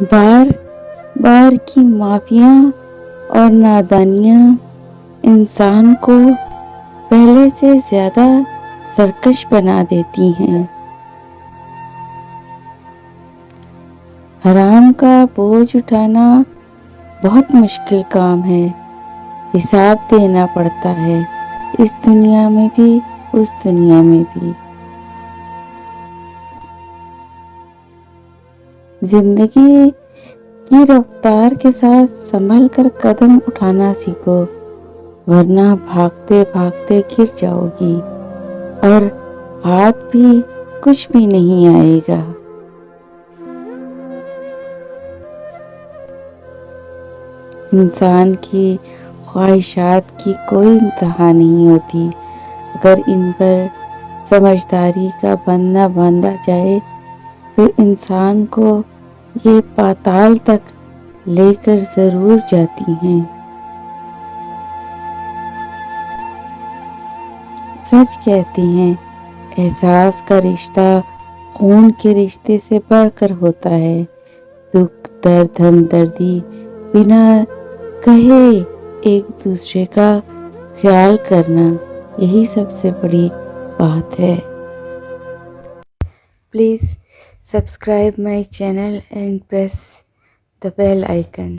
बार बार की माफियां और नादानियां इंसान को पहले से ज्यादा सरकश बना देती हैं। हराम का बोझ उठाना बहुत मुश्किल काम है। हिसाब देना पड़ता है, इस दुनिया में भी उस दुनिया में भी। जिंदगी की रफ्तार के साथ संभल कर कदम उठाना सीखो, वरना भागते भागते गिर जाओगी और हाथ भी कुछ भी नहीं आएगा। इंसान की ख्वाहिशात की कोई इंतहा नहीं होती। अगर इन पर समझदारी का बंधा बांधा जाए तो इंसान को ये पाताल तक लेकर जरूर जाती हैं। सच कहते हैं, एहसास का रिश्ता खून के रिश्ते से बढ़कर होता है। दुख दर्द हमदर्दी बिना कहे एक दूसरे का ख्याल करना, यही सबसे बड़ी बात है। Please subscribe my channel and press the bell icon.